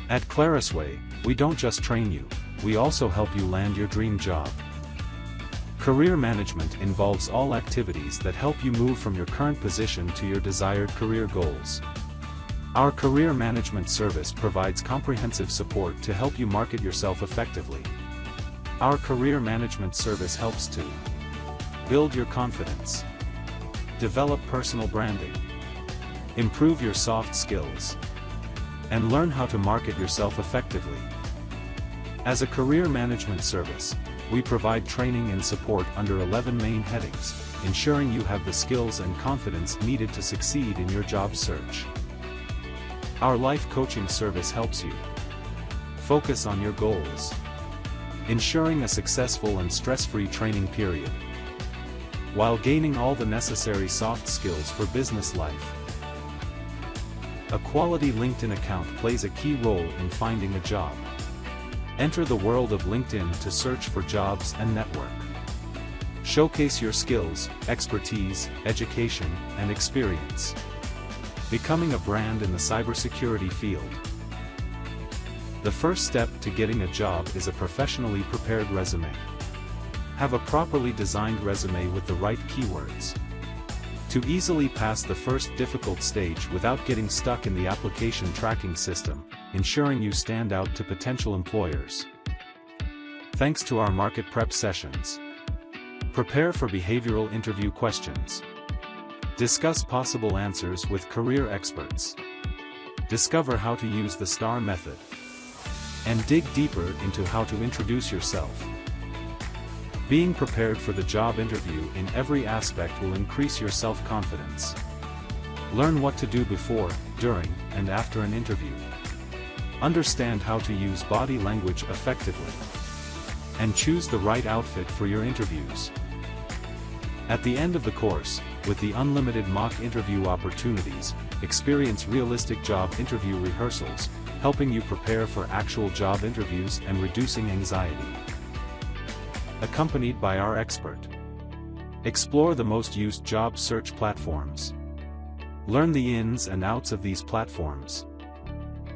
At Clarusway, we don't just train you, we also help you land your dream job. Career management involves all activities that help you move from your current position to your desired career goals. Our career management service provides comprehensive support to help you market yourself effectively. Our career management service helps to build your confidence, develop personal branding, improve your soft skills, and learn how to market yourself effectively. As a career management service, we provide training and support under 11 main headings, ensuring you have the skills and confidence needed to succeed in your job search. Our life coaching service helps you focus on your goals, ensuring a successful and stress-free training period, while gaining all the necessary soft skills for business life. A quality LinkedIn account plays a key role in finding a job. Enter the world of LinkedIn to search for jobs and network. Showcase your skills, expertise, education, and experience. Becoming a brand in the cybersecurity field. The first step to getting a job is a professionally prepared resume. Have a properly designed resume with the right keywords. To easily pass the first difficult stage without getting stuck in the application tracking system, ensuring you stand out to potential employers. Thanks to our market prep sessions. Prepare for behavioral interview questions. Discuss possible answers with career experts. Discover how to use the STAR method. And dig deeper into how to introduce yourself. Being prepared for the job interview in every aspect will increase your self-confidence. Learn what to do before, during, and after an interview. Understand how to use body language effectively. And choose the right outfit for your interviews. At the end of the course, with the unlimited mock interview opportunities, experience realistic job interview rehearsals, helping you prepare for actual job interviews and reducing anxiety. Accompanied by our expert. Explore the most used job search platforms. Learn the ins and outs of these platforms.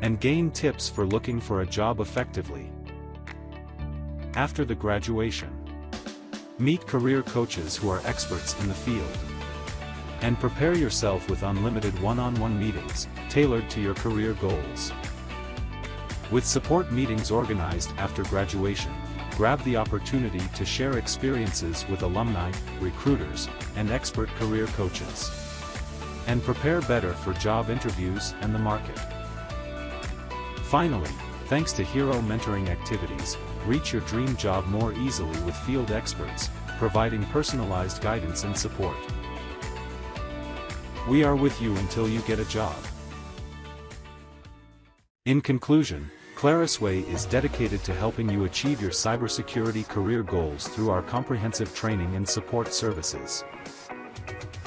And gain tips for looking for a job effectively. After the graduation, meet career coaches who are experts in the field. And prepare yourself with unlimited one-on-one meetings, tailored to your career goals. With support meetings organized after graduation, grab the opportunity to share experiences with alumni, recruiters, and expert career coaches. And prepare better for job interviews and the market. Finally, thanks to hero mentoring activities, reach your dream job more easily with field experts, providing personalized guidance and support. We are with you until you get a job. In conclusion, Clarusway is dedicated to helping you achieve your cybersecurity career goals through our comprehensive training and support services.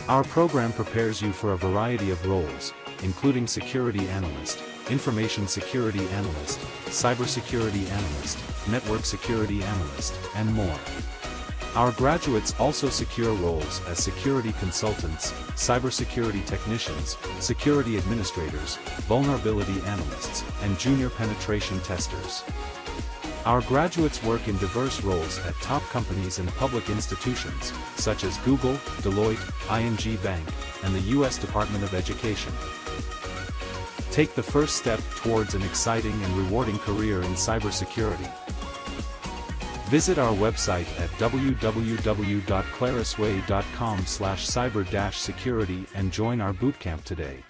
Our program prepares you for a variety of roles, including Security Analyst, Information Security Analyst, Cybersecurity Analyst, Network Security Analyst, and more. Our graduates also secure roles as security consultants, cybersecurity technicians, security administrators, vulnerability analysts, and junior penetration testers. Our graduates work in diverse roles at top companies and public institutions, such as Google, Deloitte, ING Bank, and the U.S. Department of Education. Take the first step towards an exciting and rewarding career in cybersecurity. Visit our website at www.clarusway.com/cyber-security and join our bootcamp today.